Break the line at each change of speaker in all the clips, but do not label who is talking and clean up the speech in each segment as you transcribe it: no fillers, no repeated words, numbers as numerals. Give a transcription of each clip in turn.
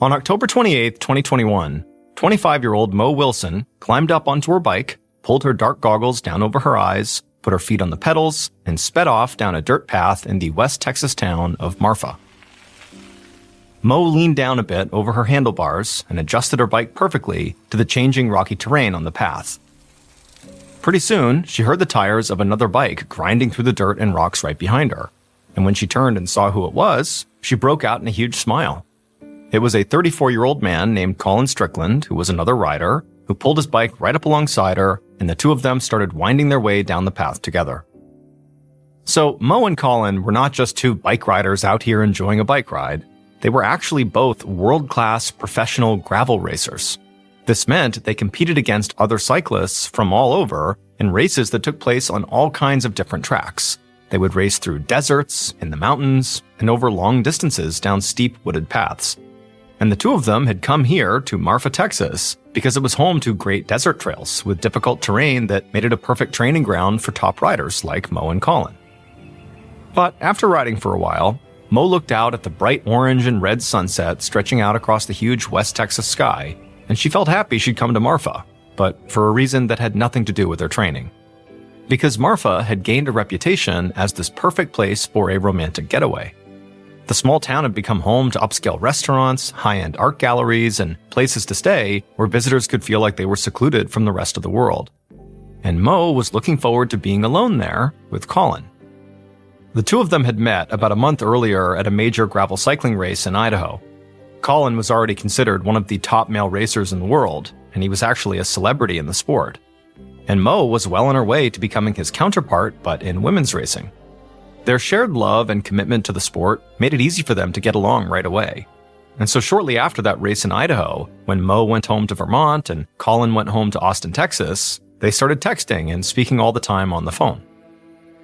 On October 28, 2021, 25-year-old Mo Wilson climbed up onto her bike, pulled her dark goggles down over her eyes, put her feet on the pedals, and sped off down a dirt path in the West Texas town of Marfa. Mo leaned down a bit over her handlebars and adjusted her bike perfectly to the changing rocky terrain on the path. Pretty soon, she heard the tires of another bike grinding through the dirt and rocks right behind her, and when she turned and saw who it was, she broke out in a huge smile. It was a 34-year-old man named Colin Strickland, who was another rider, who pulled his bike right up alongside her, and the two of them started winding their way down the path together. So Mo and Colin were not just two bike riders out here enjoying a bike ride. They were actually both world-class professional gravel racers. This meant they competed against other cyclists from all over in races that took place on all kinds of different tracks. They would race through deserts, in the mountains, and over long distances down steep wooded paths. And the two of them had come here to Marfa, Texas, because it was home to great desert trails with difficult terrain that made it a perfect training ground for top riders like Mo and Colin. But after riding for a while, Mo looked out at the bright orange and red sunset stretching out across the huge West Texas sky, and she felt happy she'd come to Marfa, but for a reason that had nothing to do with her training. Because Marfa had gained a reputation as this perfect place for a romantic getaway. The small town had become home to upscale restaurants, high-end art galleries, and places to stay where visitors could feel like they were secluded from the rest of the world. And Mo was looking forward to being alone there with Colin. The two of them had met about a month earlier at a major gravel cycling race in Idaho. Colin was already considered one of the top male racers in the world, and he was actually a celebrity in the sport. And Mo was well on her way to becoming his counterpart, but in women's racing. Their shared love and commitment to the sport made it easy for them to get along right away. And so shortly after that race in Idaho, when Mo went home to Vermont and Colin went home to Austin, Texas, they started texting and speaking all the time on the phone.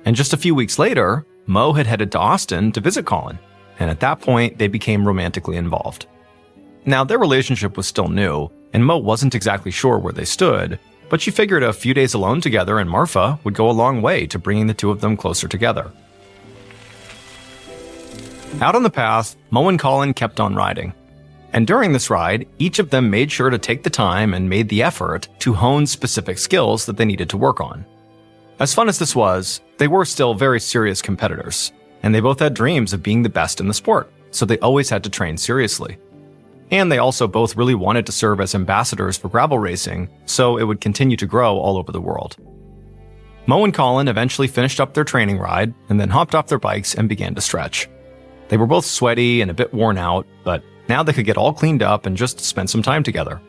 And just a few weeks later, Mo had headed to Austin to visit Colin, and at that point, they became romantically involved. Now, their relationship was still new, and Mo wasn't exactly sure where they stood, but she figured a few days alone together in Marfa would go a long way to bringing the two of them closer together. Out on the path, Mo and Colin kept on riding. And during this ride, each of them made sure to take the time and made the effort to hone specific skills that they needed to work on. As fun as this was, they were still very serious competitors, and they both had dreams of being the best in the sport, so they always had to train seriously. And they also both really wanted to serve as ambassadors for gravel racing, so it would continue to grow all over the world. Mo and Colin eventually finished up their training ride and then hopped off their bikes and began to stretch. They were both sweaty and a bit worn out, but now they could get all cleaned up and just spend some time together.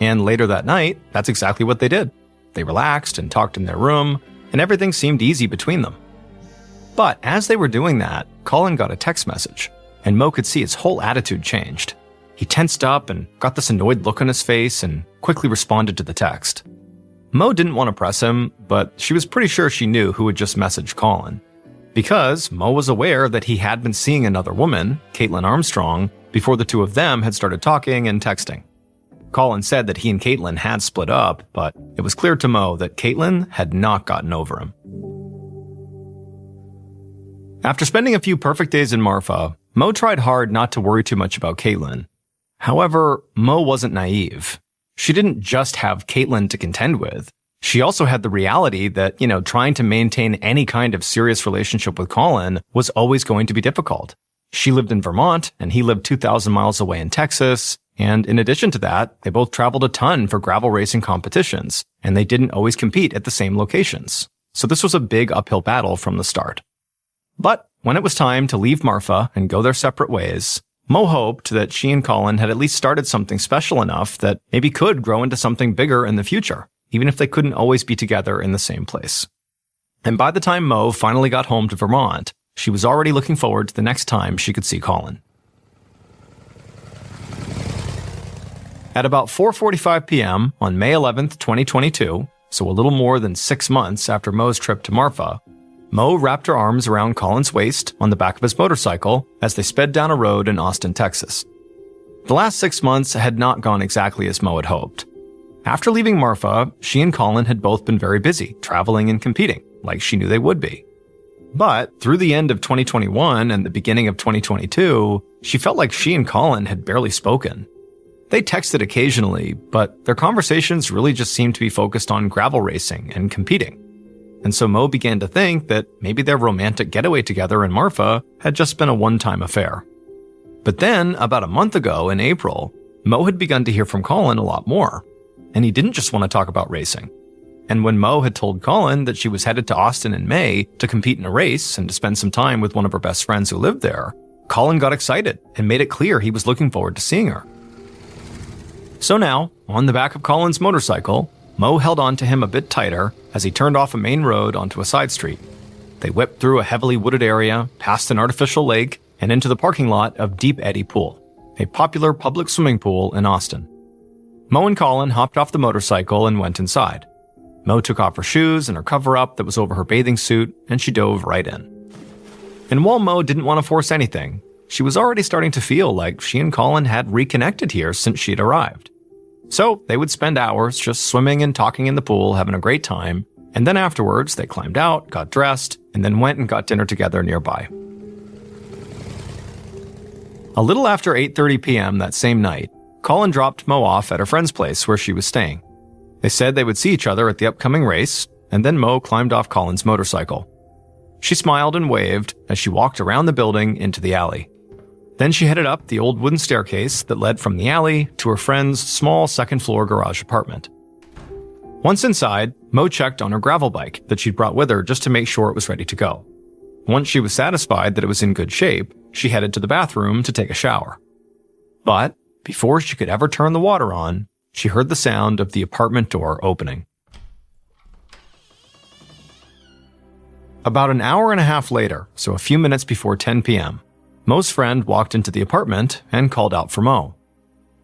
And later that night, that's exactly what they did. They relaxed and talked in their room, and everything seemed easy between them. But as they were doing that, Colin got a text message, and Mo could see his whole attitude changed. He tensed up and got this annoyed look on his face and quickly responded to the text. Mo didn't want to press him, but she was pretty sure she knew who had just messaged Colin. Because Mo was aware that he had been seeing another woman, Caitlin Armstrong, before the two of them had started talking and texting. Colin said that he and Caitlin had split up, but it was clear to Mo that Caitlin had not gotten over him. After spending a few perfect days in Marfa, Mo tried hard not to worry too much about Caitlin. However, Mo wasn't naive. She didn't just have Caitlin to contend with. She also had the reality that, trying to maintain any kind of serious relationship with Colin was always going to be difficult. She lived in Vermont, and he lived 2,000 miles away in Texas, and in addition to that, they both traveled a ton for gravel racing competitions, and they didn't always compete at the same locations. So this was a big uphill battle from the start. But when it was time to leave Marfa and go their separate ways, Mo hoped that she and Colin had at least started something special enough that maybe could grow into something bigger in the future, even if they couldn't always be together in the same place. And by the time Mo finally got home to Vermont, she was already looking forward to the next time she could see Colin. At about 4:45 p.m. on May 11th, 2022, so a little more than 6 months after Mo's trip to Marfa, Mo wrapped her arms around Colin's waist on the back of his motorcycle as they sped down a road in Austin, Texas. The last 6 months had not gone exactly as Mo had hoped. After leaving Marfa, she and Colin had both been very busy, traveling and competing, like she knew they would be. But through the end of 2021 and the beginning of 2022, she felt like she and Colin had barely spoken. They texted occasionally, but their conversations really just seemed to be focused on gravel racing and competing. And so Mo began to think that maybe their romantic getaway together in Marfa had just been a one-time affair. But then, about a month ago in April, Mo had begun to hear from Colin a lot more. And he didn't just want to talk about racing. And when Mo had told Colin that she was headed to Austin in May to compete in a race and to spend some time with one of her best friends who lived there, Colin got excited and made it clear he was looking forward to seeing her. So now, on the back of Colin's motorcycle, Mo held on to him a bit tighter as he turned off a main road onto a side street. They whipped through a heavily wooded area, past an artificial lake, and into the parking lot of Deep Eddy Pool, a popular public swimming pool in Austin. Mo and Colin hopped off the motorcycle and went inside. Mo took off her shoes and her cover-up that was over her bathing suit, and she dove right in. And while Mo didn't want to force anything, she was already starting to feel like she and Colin had reconnected here since she'd arrived. So they would spend hours just swimming and talking in the pool, having a great time, and then afterwards they climbed out, got dressed, and then went and got dinner together nearby. A little after 8:30 p.m. that same night, Colin dropped Mo off at her friend's place where she was staying. They said they would see each other at the upcoming race, and then Mo climbed off Colin's motorcycle. She smiled and waved as she walked around the building into the alley. Then she headed up the old wooden staircase that led from the alley to her friend's small second-floor garage apartment. Once inside, Mo checked on her gravel bike that she'd brought with her just to make sure it was ready to go. Once she was satisfied that it was in good shape, she headed to the bathroom to take a shower. But before she could ever turn the water on, she heard the sound of the apartment door opening. About an hour and a half later, so a few minutes before 10 p.m., Mo's friend walked into the apartment and called out for Mo.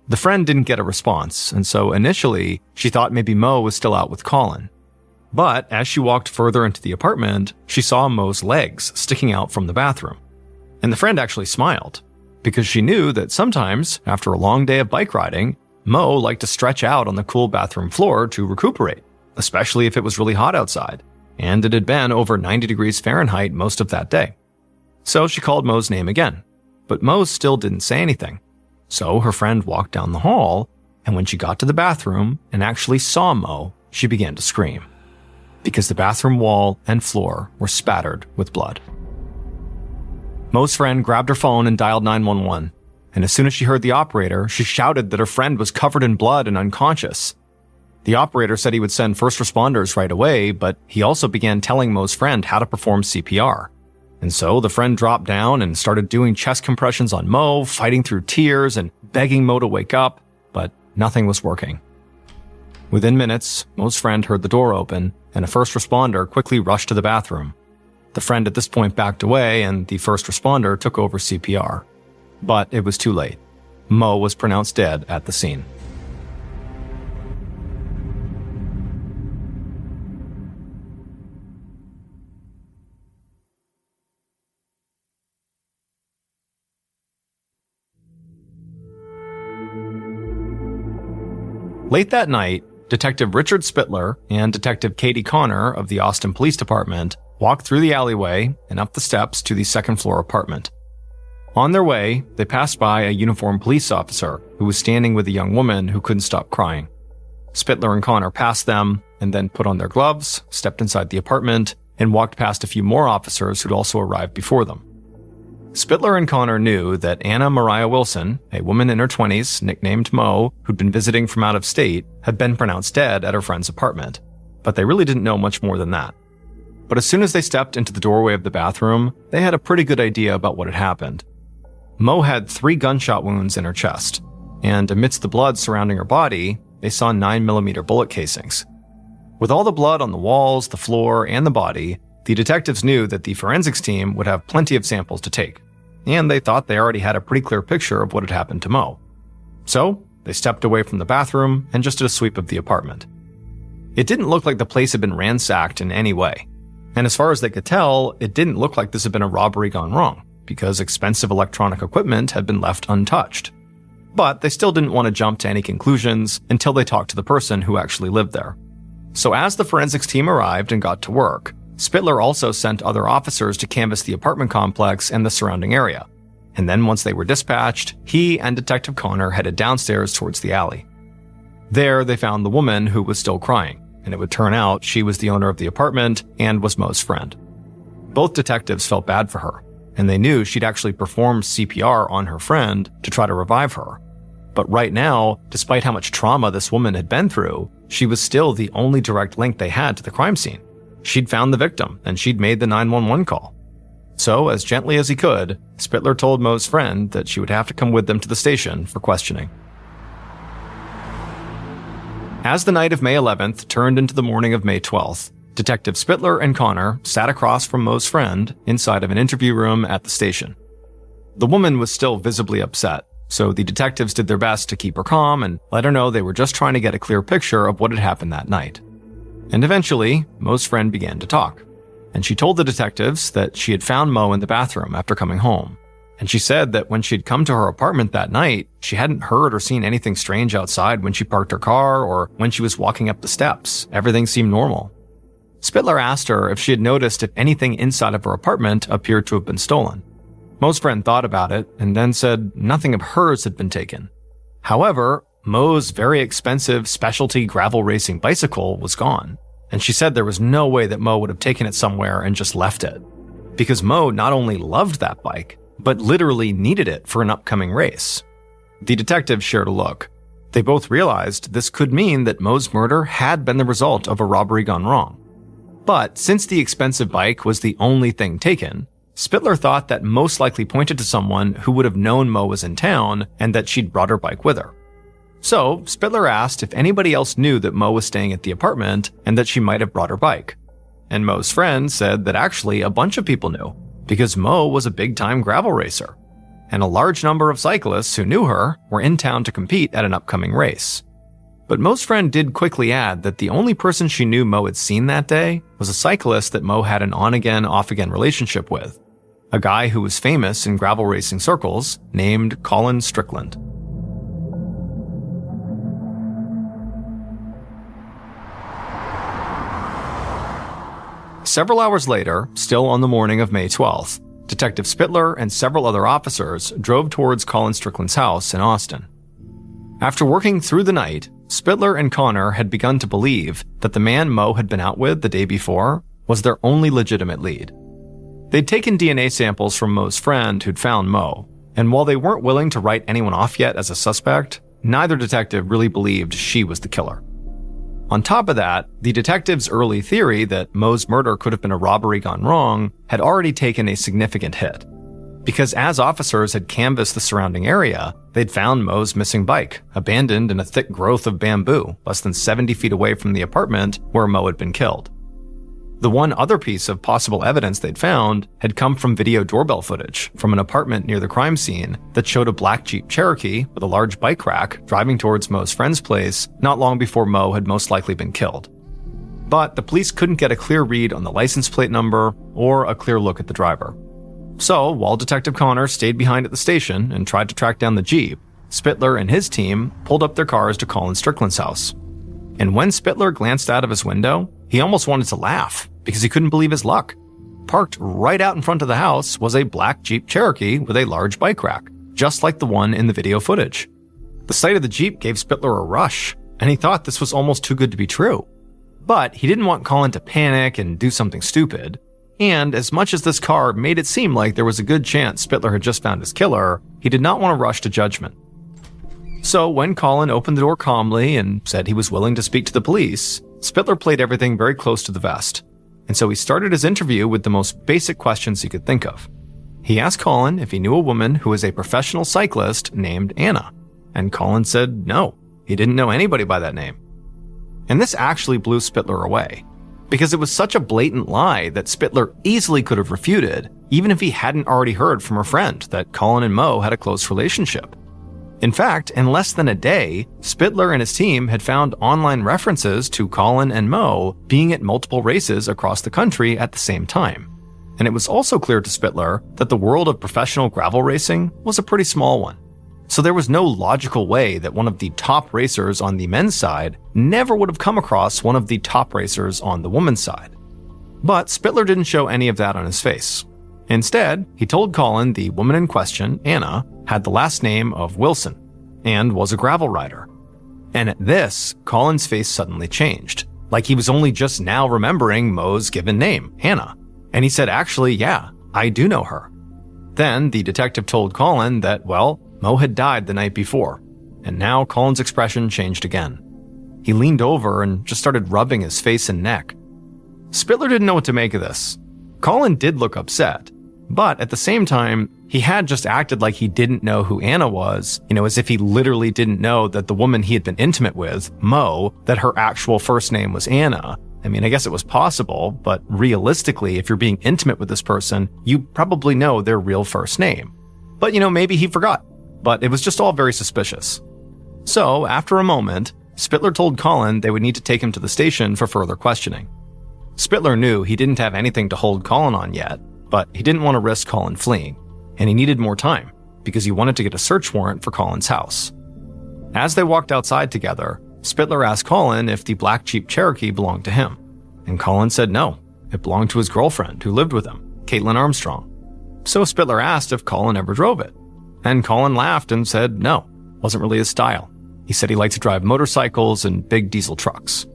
The friend didn't get a response, and so initially, she thought maybe Mo was still out with Colin. But as she walked further into the apartment, she saw Mo's legs sticking out from the bathroom. And the friend actually smiled, because she knew that sometimes, after a long day of bike riding, Mo liked to stretch out on the cool bathroom floor to recuperate, especially if it was really hot outside, and it had been over 90 degrees Fahrenheit most of that day. So she called Mo's name again, but Mo still didn't say anything. So her friend walked down the hall, and when she got to the bathroom and actually saw Mo, she began to scream, because the bathroom wall and floor were spattered with blood. Mo's friend grabbed her phone and dialed 911, and as soon as she heard the operator, she shouted that her friend was covered in blood and unconscious. The operator said he would send first responders right away, but he also began telling Mo's friend how to perform CPR. And so the friend dropped down and started doing chest compressions on Mo, fighting through tears and begging Mo to wake up, but nothing was working. Within minutes, Mo's friend heard the door open, and a first responder quickly rushed to the bathroom. The friend at this point backed away, and the first responder took over CPR. But it was too late. Mo was pronounced dead at the scene. Late that night, Detective Richard Spittler and Detective Katie Connor of the Austin Police Department walked through the alleyway and up the steps to the second-floor apartment. On their way, they passed by a uniformed police officer who was standing with a young woman who couldn't stop crying. Spittler and Connor passed them and then put on their gloves, stepped inside the apartment, and walked past a few more officers who'd also arrived before them. Spittler and Connor knew that Anna Mariah Wilson, a woman in her 20s, nicknamed Mo, who'd been visiting from out of state, had been pronounced dead at her friend's apartment. But they really didn't know much more than that. But as soon as they stepped into the doorway of the bathroom, they had a pretty good idea about what had happened. Mo had 3 gunshot wounds in her chest, and amidst the blood surrounding her body, they saw 9mm bullet casings. With all the blood on the walls, the floor, and the body, the detectives knew that the forensics team would have plenty of samples to take, and they thought they already had a pretty clear picture of what had happened to Mo. So, they stepped away from the bathroom and just did a sweep of the apartment. It didn't look like the place had been ransacked in any way, and as far as they could tell, it didn't look like this had been a robbery gone wrong, because expensive electronic equipment had been left untouched. But they still didn't want to jump to any conclusions until they talked to the person who actually lived there. So as the forensics team arrived and got to work, Spittler also sent other officers to canvass the apartment complex and the surrounding area. And then once they were dispatched, he and Detective Connor headed downstairs towards the alley. There, they found the woman who was still crying, and it would turn out she was the owner of the apartment and was Mo's friend. Both detectives felt bad for her, and they knew she'd actually performed CPR on her friend to try to revive her. But right now, despite how much trauma this woman had been through, she was still the only direct link they had to the crime scene. She'd found the victim, and she'd made the 911 call. So, as gently as he could, Spittler told Mo's friend that she would have to come with them to the station for questioning. As the night of May 11th turned into the morning of May 12th, Detective Spittler and Connor sat across from Mo's friend inside of an interview room at the station. The woman was still visibly upset, so the detectives did their best to keep her calm and let her know they were just trying to get a clear picture of what had happened that night. And eventually, Mo's friend began to talk, and she told the detectives that she had found Mo in the bathroom after coming home. And she said that when she had come to her apartment that night, she hadn't heard or seen anything strange outside when she parked her car or when she was walking up the steps. Everything seemed normal. Spittler asked her if she had noticed if anything inside of her apartment appeared to have been stolen. Mo's friend thought about it and then said nothing of hers had been taken. However, Mo's very expensive specialty gravel racing bicycle was gone, and she said there was no way that Mo would have taken it somewhere and just left it. Because Mo not only loved that bike, but literally needed it for an upcoming race. The detectives shared a look. They both realized this could mean that Mo's murder had been the result of a robbery gone wrong. But since the expensive bike was the only thing taken, Spittler thought that most likely pointed to someone who would have known Mo was in town and that she'd brought her bike with her. So, Spittler asked if anybody else knew that Mo was staying at the apartment and that she might have brought her bike. And Mo's friend said that actually a bunch of people knew, because Mo was a big-time gravel racer, and a large number of cyclists who knew her were in town to compete at an upcoming race. But Mo's friend did quickly add that the only person she knew Mo had seen that day was a cyclist that Mo had an on-again, off-again relationship with, a guy who was famous in gravel racing circles named Colin Strickland. Several hours later, still on the morning of May 12th, Detective Spittler and several other officers drove towards Colin Strickland's house in Austin. After working through the night, Spittler and Connor had begun to believe that the man Mo had been out with the day before was their only legitimate lead. They'd taken DNA samples from Mo's friend who'd found Mo, and while they weren't willing to write anyone off yet as a suspect, neither detective really believed she was the killer. On top of that, the detectives' early theory that Mo's murder could have been a robbery gone wrong had already taken a significant hit. Because as officers had canvassed the surrounding area, they'd found Mo's missing bike, abandoned in a thick growth of bamboo, less than 70 feet away from the apartment where Mo had been killed. The one other piece of possible evidence they'd found had come from video doorbell footage from an apartment near the crime scene that showed a black Jeep Cherokee with a large bike rack driving towards Mo's friend's place not long before Mo had most likely been killed. But the police couldn't get a clear read on the license plate number or a clear look at the driver. So, while Detective Connor stayed behind at the station and tried to track down the Jeep, Spittler and his team pulled up their cars to Colin Strickland's house. And when Spittler glanced out of his window, he almost wanted to laugh because he couldn't believe his luck. Parked right out in front of the house was a black Jeep Cherokee with a large bike rack, just like the one in the video footage. The sight of the Jeep gave Spittler a rush, and he thought this was almost too good to be true. But he didn't want Colin to panic and do something stupid. And as much as this car made it seem like there was a good chance Spittler had just found his killer, he did not want to rush to judgment. So when Colin opened the door calmly and said he was willing to speak to the police, Spittler played everything very close to the vest. And so he started his interview with the most basic questions he could think of. He asked Colin if he knew a woman who was a professional cyclist named Anna. And Colin said no, he didn't know anybody by that name. And this actually blew Spittler away, because it was such a blatant lie that Spittler easily could have refuted, even if he hadn't already heard from her friend that Colin and Mo had a close relationship. In fact, in less than a day, Spittler and his team had found online references to Colin and Mo being at multiple races across the country at the same time. And it was also clear to Spittler that the world of professional gravel racing was a pretty small one. So there was no logical way that one of the top racers on the men's side never would have come across one of the top racers on the women's side. But Spittler didn't show any of that on his face. Instead, he told Colin the woman in question, Anna, had the last name of Wilson and was a gravel rider. And at this, Colin's face suddenly changed, like he was only just now remembering Mo's given name, Anna. And he said, actually, yeah, I do know her. Then the detective told Colin that, well, Mo had died the night before, and now Colin's expression changed again. He leaned over and just started rubbing his face and neck. Spittler didn't know what to make of this. Colin did look upset, but at the same time, he had just acted like he didn't know who Anna was, as if he literally didn't know that the woman he had been intimate with, Mo, that her actual first name was Anna. I mean, I guess it was possible, but realistically, if you're being intimate with this person, you probably know their real first name. But maybe he forgot. But it was just all very suspicious. So, after a moment, Spittler told Colin they would need to take him to the station for further questioning. Spittler knew he didn't have anything to hold Colin on yet, but he didn't want to risk Colin fleeing, and he needed more time because he wanted to get a search warrant for Colin's house. As they walked outside together, Spittler asked Colin if the black Jeep Cherokee belonged to him, and Colin said no, it belonged to his girlfriend who lived with him, Caitlin Armstrong. So Spittler asked if Colin ever drove it, and Colin laughed and said no, wasn't really his style. He said he liked to drive motorcycles and big diesel trucks.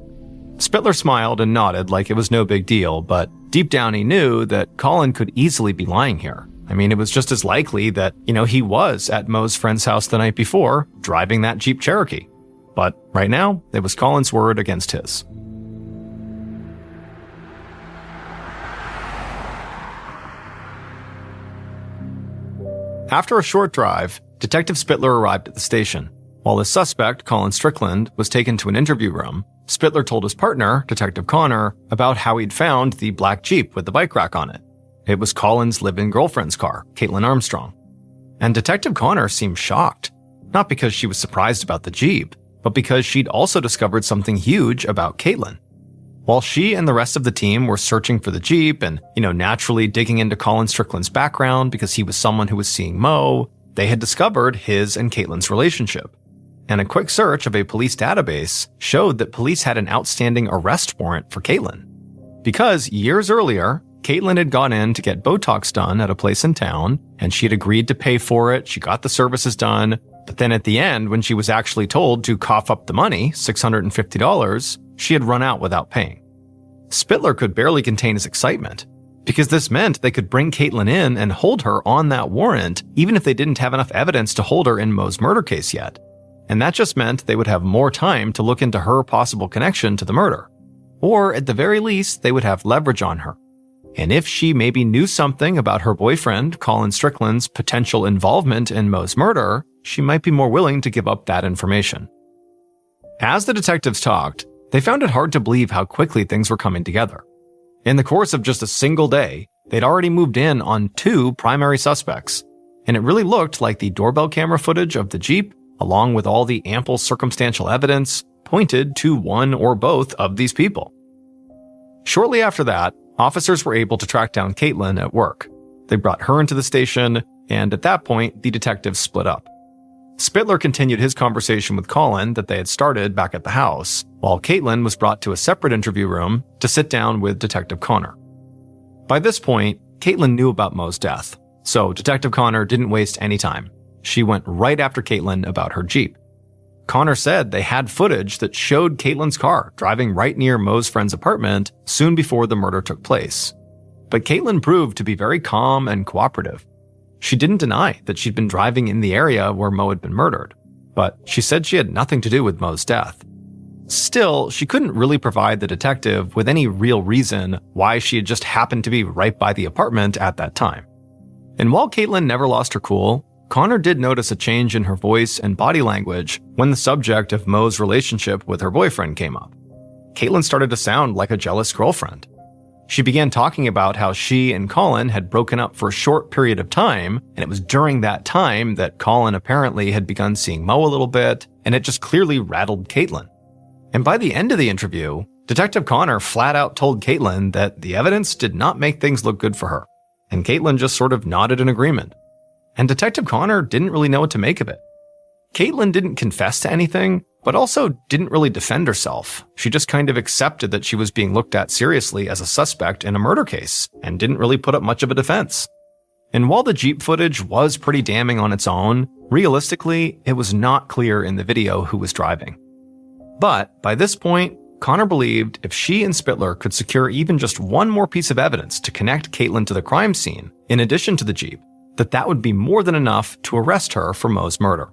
Spittler smiled and nodded like it was no big deal, but deep down he knew that Colin could easily be lying here. I mean, it was just as likely that, he was at Mo's friend's house the night before, driving that Jeep Cherokee. But right now, it was Colin's word against his. After a short drive, Detective Spittler arrived at the station. While the suspect, Colin Strickland, was taken to an interview room, Spittler told his partner, Detective Connor, about how he'd found the black Jeep with the bike rack on it. It was Colin's live-in girlfriend's car, Caitlin Armstrong. And Detective Connor seemed shocked, not because she was surprised about the Jeep, but because she'd also discovered something huge about Caitlin. While she and the rest of the team were searching for the Jeep and, naturally digging into Colin Strickland's background because he was someone who was seeing Mo, they had discovered his and Caitlin's relationship. And a quick search of a police database showed that police had an outstanding arrest warrant for Caitlin. Because years earlier, Caitlin had gone in to get Botox done at a place in town, and she had agreed to pay for it, she got the services done, but then at the end, when she was actually told to cough up the money, $650, she had run out without paying. Spittler could barely contain his excitement, because this meant they could bring Caitlin in and hold her on that warrant, even if they didn't have enough evidence to hold her in Mo's murder case yet. And that just meant they would have more time to look into her possible connection to the murder. Or at the very least, they would have leverage on her. And if she maybe knew something about her boyfriend, Colin Strickland's potential involvement in Mo's murder, she might be more willing to give up that information. As the detectives talked, they found it hard to believe how quickly things were coming together. In the course of just a single day, they'd already moved in on 2 primary suspects, and it really looked like the doorbell camera footage of the Jeep, along with all the ample circumstantial evidence, pointed to one or both of these people. Shortly after that, officers were able to track down Caitlin at work. They brought her into the station, and at that point, the detectives split up. Spittler continued his conversation with Colin that they had started back at the house, while Caitlin was brought to a separate interview room to sit down with Detective Connor. By this point, Caitlin knew about Mo's death, so Detective Connor didn't waste any time. She went right after Caitlin about her Jeep. Connor said they had footage that showed Caitlin's car driving right near Mo's friend's apartment soon before the murder took place. But Caitlin proved to be very calm and cooperative. She didn't deny that she'd been driving in the area where Mo had been murdered, but she said she had nothing to do with Mo's death. Still, she couldn't really provide the detective with any real reason why she had just happened to be right by the apartment at that time. And while Caitlin never lost her cool, Connor did notice a change in her voice and body language when the subject of Mo's relationship with her boyfriend came up. Caitlin started to sound like a jealous girlfriend. She began talking about how she and Colin had broken up for a short period of time, and it was during that time that Colin apparently had begun seeing Mo a little bit, and it just clearly rattled Caitlin. And by the end of the interview, Detective Connor flat out told Caitlin that the evidence did not make things look good for her, and Caitlin just sort of nodded in agreement. And Detective Connor didn't really know what to make of it. Caitlin didn't confess to anything, but also didn't really defend herself. She just kind of accepted that she was being looked at seriously as a suspect in a murder case, and didn't really put up much of a defense. And while the Jeep footage was pretty damning on its own, realistically, it was not clear in the video who was driving. But by this point, Connor believed if she and Spittler could secure even just one more piece of evidence to connect Caitlin to the crime scene, in addition to the Jeep, that would be more than enough to arrest her for Mo's murder.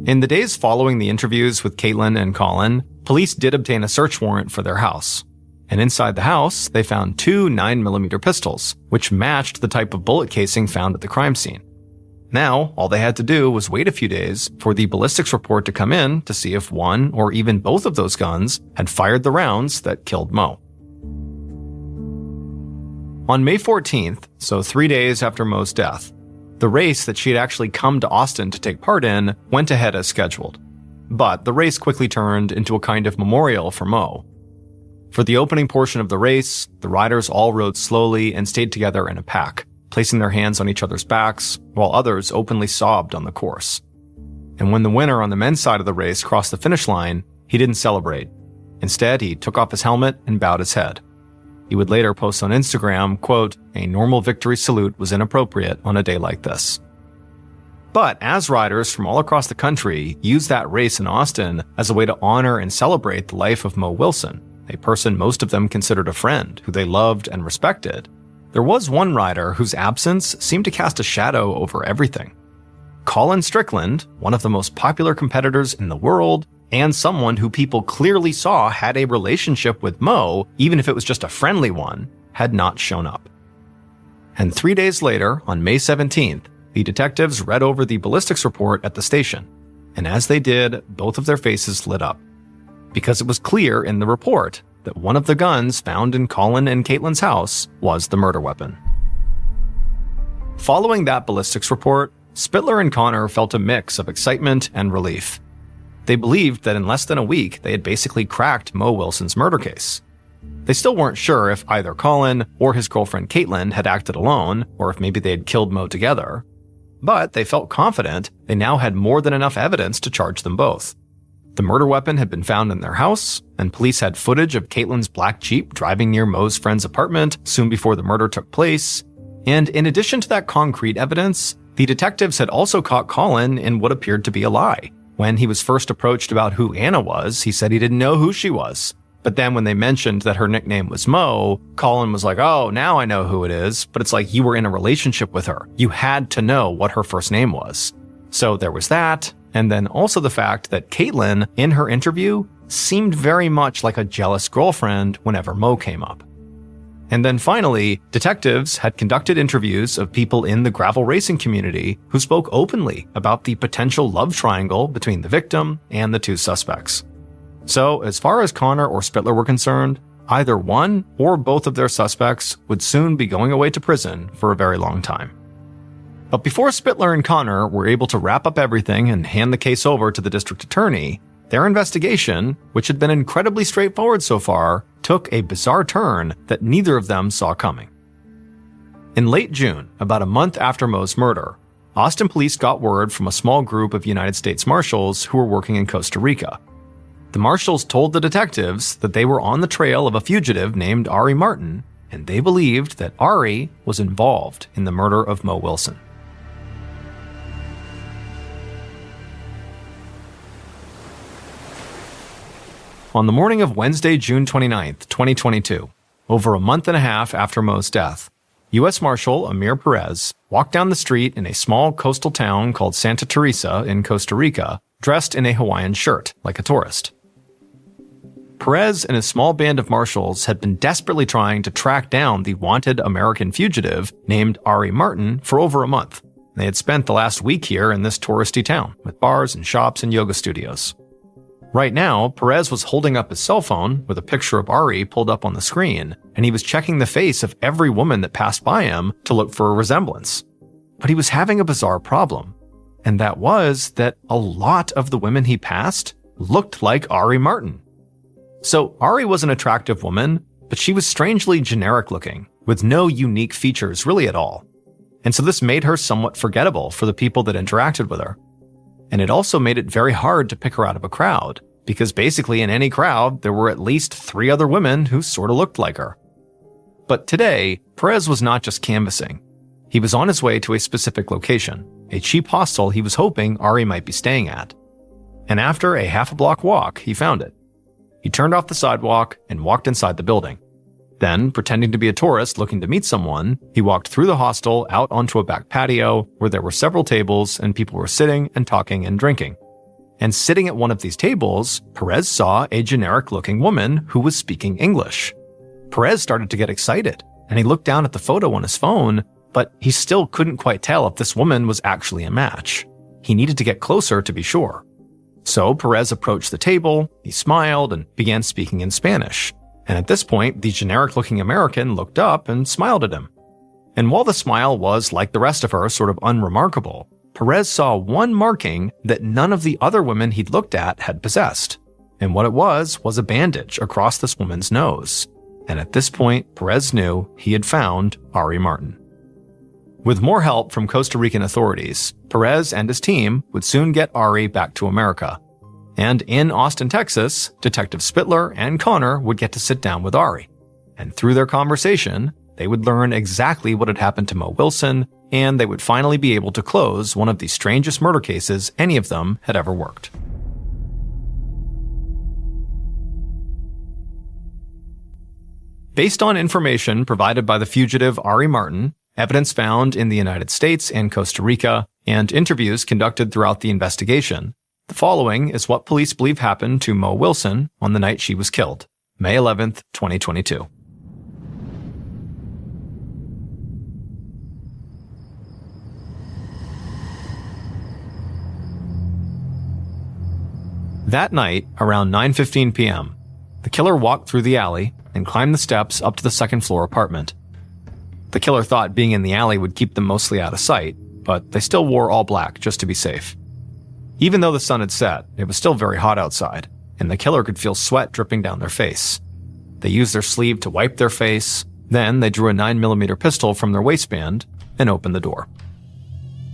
In the days following the interviews with Caitlin and Colin, police did obtain a search warrant for their house. And inside the house, they found 2 9mm pistols, which matched the type of bullet casing found at the crime scene. Now, all they had to do was wait a few days for the ballistics report to come in to see if one or even both of those guns had fired the rounds that killed Mo. On May 14th, so 3 days after Mo's death, the race that she had actually come to Austin to take part in went ahead as scheduled. But the race quickly turned into a kind of memorial for Mo. For the opening portion of the race, the riders all rode slowly and stayed together in a pack, placing their hands on each other's backs, while others openly sobbed on the course. And when the winner on the men's side of the race crossed the finish line, he didn't celebrate. Instead, he took off his helmet and bowed his head. He would later post on Instagram, quote, "A normal victory salute was inappropriate on a day like this." But as riders from all across the country used that race in Austin as a way to honor and celebrate the life of Mo Wilson, a person most of them considered a friend who they loved and respected, there was one rider whose absence seemed to cast a shadow over everything. Colin Strickland, one of the most popular competitors in the world, and someone who people clearly saw had a relationship with Mo, even if it was just a friendly one, had not shown up. And 3 days later, on May 17th, the detectives read over the ballistics report at the station, and as they did, both of their faces lit up. Because it was clear in the report that one of the guns found in Colin and Caitlin's house was the murder weapon. Following that ballistics report, Spittler and Connor felt a mix of excitement and relief. They believed that in less than a week, they had basically cracked Mo Wilson's murder case. They still weren't sure if either Colin or his girlfriend Caitlin had acted alone, or if maybe they had killed Mo together. But they felt confident they now had more than enough evidence to charge them both. The murder weapon had been found in their house, and police had footage of Caitlin's black Jeep driving near Mo's friend's apartment soon before the murder took place. And in addition to that concrete evidence, the detectives had also caught Colin in what appeared to be a lie. When he was first approached about who Anna was, he said he didn't know who she was. But then when they mentioned that her nickname was Mo, Colin was like, "Oh, now I know who it is." But it's like, you were in a relationship with her. You had to know what her first name was. So there was that. And then also the fact that Caitlin, in her interview, seemed very much like a jealous girlfriend whenever Mo came up. And then finally, detectives had conducted interviews of people in the gravel racing community who spoke openly about the potential love triangle between the victim and the 2 suspects. So, as far as Connor or Spittler were concerned, either one or both of their suspects would soon be going away to prison for a very long time. But before Spittler and Connor were able to wrap up everything and hand the case over to the district attorney, their investigation, which had been incredibly straightforward so far, took a bizarre turn that neither of them saw coming. In late June, about a month after Mo's murder, Austin police got word from a small group of United States Marshals who were working in Costa Rica. The Marshals told the detectives that they were on the trail of a fugitive named Ari Martin, and they believed that Ari was involved in the murder of Mo Wilson. On the morning of Wednesday, June 29th, 2022, over a month and a half after Mo's death, U.S. Marshal Amir Perez walked down the street in a small coastal town called Santa Teresa in Costa Rica, dressed in a Hawaiian shirt, like a tourist. Perez and his small band of marshals had been desperately trying to track down the wanted American fugitive named Ari Martin for over a month. They had spent the last week here in this touristy town, with bars and shops and yoga studios. Right now, Perez was holding up his cell phone with a picture of Ari pulled up on the screen, and he was checking the face of every woman that passed by him to look for a resemblance. But he was having a bizarre problem. and that was that a lot of the women he passed looked like Ari Martin. So Ari was an attractive woman, but she was strangely generic looking, with no unique features really at all. And so this made her somewhat forgettable for the people that interacted with her. And it also made it very hard to pick her out of a crowd, because basically in any crowd, there were at least 3 other women who sort of looked like her. But today, Perez was not just canvassing. He was on his way to a specific location, a cheap hostel he was hoping Ari might be staying at. And after a half-a-block walk, he found it. He turned off the sidewalk and walked inside the building. Then, pretending to be a tourist looking to meet someone, he walked through the hostel out onto a back patio where there were several tables and people were sitting and talking and drinking. And sitting at one of these tables, Perez saw a generic-looking woman who was speaking English. Perez started to get excited, and he looked down at the photo on his phone, but he still couldn't quite tell if this woman was actually a match. He needed to get closer to be sure. So Perez approached the table, he smiled, and began speaking in Spanish. And at this point, the generic-looking American looked up and smiled at him. And while the smile was, like the rest of her, sort of unremarkable, Perez saw one marking that none of the other women he'd looked at had possessed. And what it was a bandage across this woman's nose. And at this point, Perez knew he had found Ari Martin. With more help from Costa Rican authorities, Perez and his team would soon get Ari back to America. And in Austin, Texas, Detective Spittler and Connor would get to sit down with Ari. And through their conversation, they would learn exactly what had happened to Mo Wilson, and they would finally be able to close one of the strangest murder cases any of them had ever worked. Based on information provided by the fugitive Ari Martin, evidence found in the United States and Costa Rica, and interviews conducted throughout the investigation, the following is what police believe happened to Mo Wilson on the night she was killed, May 11th, 2022. That night, around 9:15 p.m., the killer walked through the alley and climbed the steps up to the second-floor apartment. The killer thought being in the alley would keep them mostly out of sight, but they still wore all black just to be safe. Even though the sun had set, it was still very hot outside, and the killer could feel sweat dripping down their face. They used their sleeve to wipe their face, then they drew a 9mm pistol from their waistband and opened the door.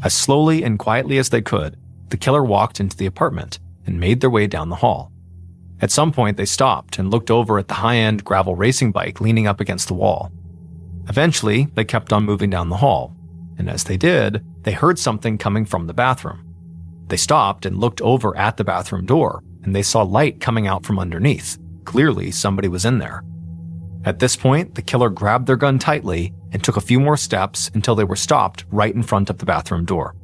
As slowly and quietly as they could, the killer walked into the apartment and made their way down the hall. At some point, they stopped and looked over at the high-end gravel racing bike leaning up against the wall. Eventually, they kept on moving down the hall, and as they did, they heard something coming from the bathroom. They stopped and looked over at the bathroom door, and they saw light coming out from underneath. Clearly, somebody was in there. At this point, the killer grabbed their gun tightly and took a few more steps until they were stopped right in front of the bathroom door.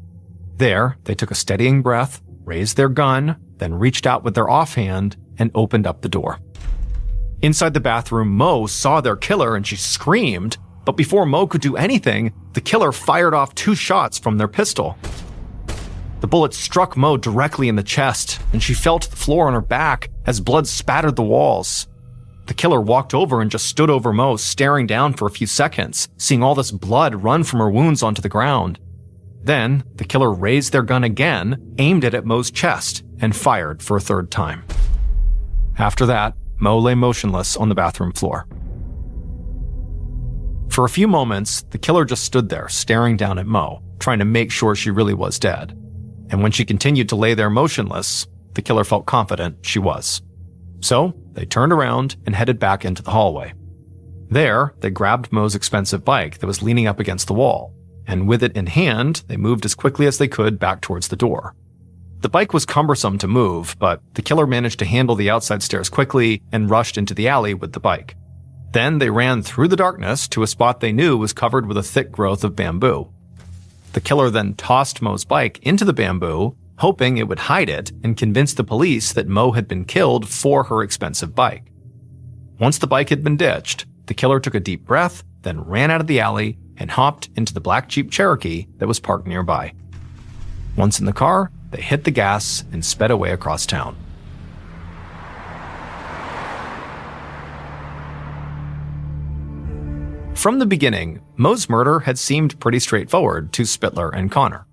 There, they took a steadying breath, raised their gun, then reached out with their offhand and opened up the door. Inside the bathroom, Mo saw their killer and she screamed, but before Mo could do anything, the killer fired off 2 shots from their pistol. The bullet struck Mo directly in the chest, and she fell to the floor on her back as blood spattered the walls. The killer walked over and just stood over Mo, staring down for a few seconds, seeing all this blood run from her wounds onto the ground. Then, the killer raised their gun again, aimed it at Mo's chest, and fired for a 3rd time. After that, Mo lay motionless on the bathroom floor. For a few moments, the killer just stood there, staring down at Mo, trying to make sure she really was dead. And when she continued to lay there motionless, the killer felt confident she was. So, they turned around and headed back into the hallway. There, they grabbed Mo's expensive bike that was leaning up against the wall, and with it in hand, they moved as quickly as they could back towards the door. The bike was cumbersome to move, but the killer managed to handle the outside stairs quickly and rushed into the alley with the bike. Then they ran through the darkness to a spot they knew was covered with a thick growth of bamboo. The killer then tossed Mo's bike into the bamboo, hoping it would hide it and convince the police that Mo had been killed for her expensive bike. Once the bike had been ditched, the killer took a deep breath, then ran out of the alley and hopped into the black Jeep Cherokee that was parked nearby. Once in the car, they hit the gas and sped away across town. From the beginning, Mo's murder had seemed pretty straightforward to Spittler and Connor.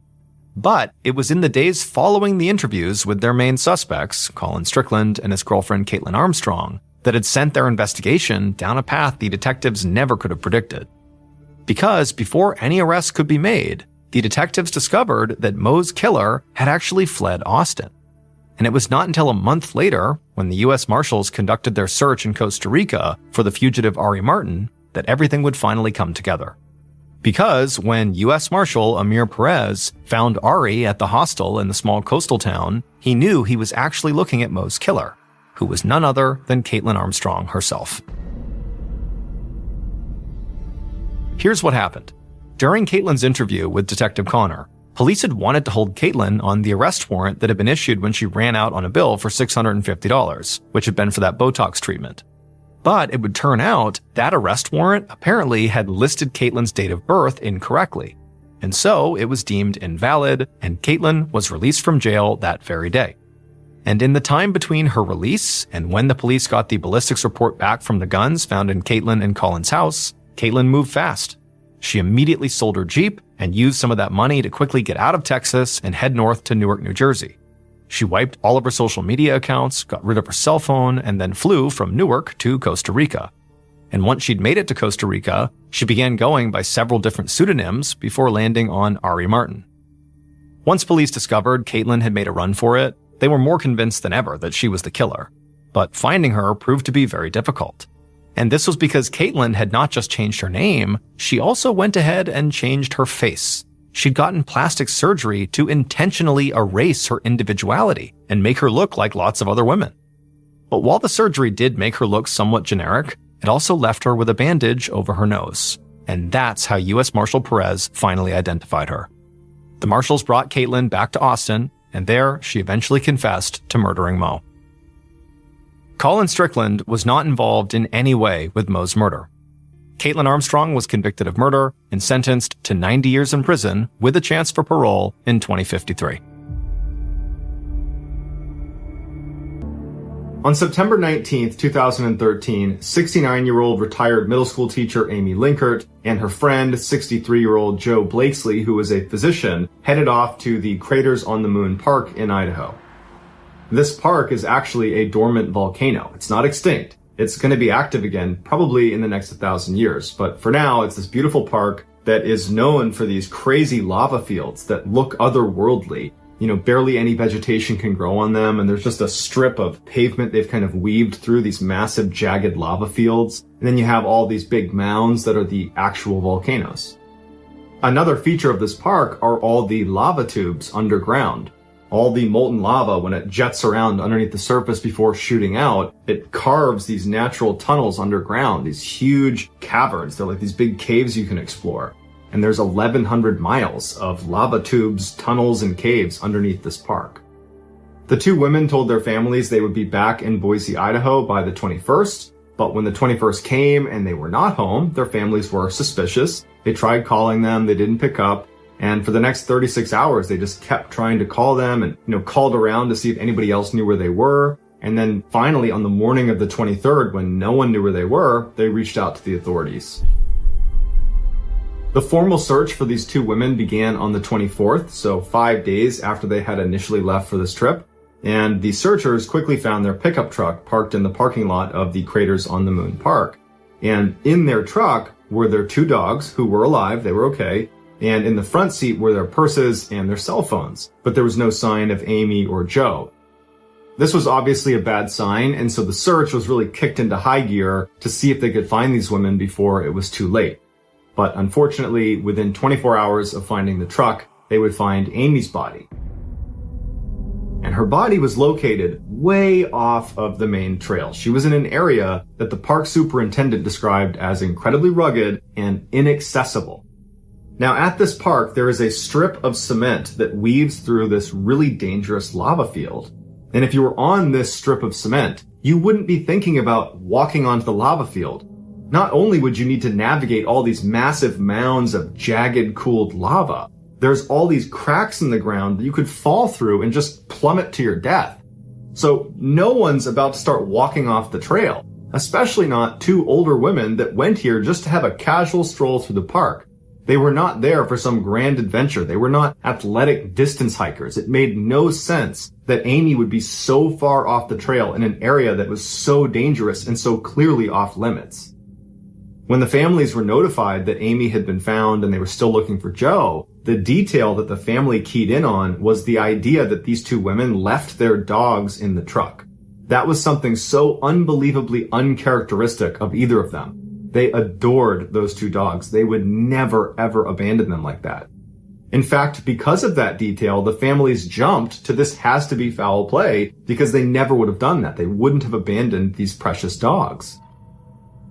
But it was in the days following the interviews with their main suspects, Colin Strickland and his girlfriend Caitlin Armstrong, that had sent their investigation down a path the detectives never could have predicted. Because before any arrests could be made, the detectives discovered that Mo's killer had actually fled Austin. And it was not until a month later, when the U.S. Marshals conducted their search in Costa Rica for the fugitive Ari Martin, that everything would finally come together. Because when U.S. Marshal Amir Perez found Ari at the hostel in the small coastal town, he knew he was actually looking at Mo's killer, who was none other than Caitlin Armstrong herself. Here's what happened. During Caitlin's interview with Detective Connor, police had wanted to hold Caitlin on the arrest warrant that had been issued when she ran out on a bill for $650, which had been for that Botox treatment. But it would turn out that arrest warrant apparently had listed Caitlin's date of birth incorrectly. And so it was deemed invalid, and Caitlin was released from jail that very day. And in the time between her release and when the police got the ballistics report back from the guns found in Caitlin and Colin's house, Caitlin moved fast. She immediately sold her Jeep and used some of that money to quickly get out of Texas and head north to Newark, New Jersey. She wiped all of her social media accounts, got rid of her cell phone, and then flew from Newark to Costa Rica. And once she'd made it to Costa Rica, she began going by several different pseudonyms before landing on Ari Martin. Once police discovered Caitlin had made a run for it, they were more convinced than ever that she was the killer. But finding her proved to be very difficult. And this was because Caitlin had not just changed her name, she also went ahead and changed her face. She'd gotten plastic surgery to intentionally erase her individuality and make her look like lots of other women. But while the surgery did make her look somewhat generic, it also left her with a bandage over her nose. And that's how U.S. Marshal Perez finally identified her. The marshals brought Caitlin back to Austin, and there she eventually confessed to murdering Mo. Colin Strickland was not involved in any way with Mo's murder. Caitlin Armstrong was convicted of murder and sentenced to 90 years in prison with a chance for parole in 2053. On September 19, 2013, 69-year-old retired middle school teacher Amy Linkert and her friend, 63-year-old Joe Blakesley, who was a physician, headed off to the Craters on the Moon Park in Idaho. This park is actually a dormant volcano. It's not extinct. It's going to be active again, probably in the next 1,000 years. But for now, it's this beautiful park that is known for these crazy lava fields that look otherworldly. Barely any vegetation can grow on them, and there's just a strip of pavement they've kind of weaved through these massive jagged lava fields. And then you have all these big mounds that are the actual volcanoes. Another feature of this park are all the lava tubes underground. All the molten lava, when it jets around underneath the surface before shooting out, it carves these natural tunnels underground, these huge caverns. They're like these big caves you can explore. And there's 1,100 miles of lava tubes, tunnels, and caves underneath this park. The two women told their families they would be back in Boise, Idaho by the 21st, but when the 21st came and they were not home, their families were suspicious. They tried calling them, they didn't pick up. And for the next 36 hours, they just kept trying to call them and, called around to see if anybody else knew where they were. And then finally, on the morning of the 23rd, when no one knew where they were, they reached out to the authorities. The formal search for these two women began on the 24th, so 5 days after they had initially left for this trip. And the searchers quickly found their pickup truck parked in the parking lot of the Craters on the Moon Park. And in their truck were their two dogs, who were alive, they were okay. And in the front seat were their purses and their cell phones, but there was no sign of Amy or Joe. This was obviously a bad sign, and so the search was really kicked into high gear to see if they could find these women before it was too late. But unfortunately, within 24 hours of finding the truck, they would find Amy's body. And her body was located way off of the main trail. She was in an area that the park superintendent described as incredibly rugged and inaccessible. Now, at this park, there is a strip of cement that weaves through this really dangerous lava field. And if you were on this strip of cement, you wouldn't be thinking about walking onto the lava field. Not only would you need to navigate all these massive mounds of jagged, cooled lava, there's all these cracks in the ground that you could fall through and just plummet to your death. So no one's about to start walking off the trail, especially not two older women that went here just to have a casual stroll through the park. They were not there for some grand adventure. They were not athletic distance hikers. It made no sense that Amy would be so far off the trail in an area that was so dangerous and so clearly off limits. When the families were notified that Amy had been found and they were still looking for Joe, the detail that the family keyed in on was the idea that these two women left their dogs in the truck. That was something so unbelievably uncharacteristic of either of them. They adored those two dogs. They would never, ever abandon them like that. In fact, because of that detail, the families jumped to this has to be foul play because they never would have done that. They wouldn't have abandoned these precious dogs.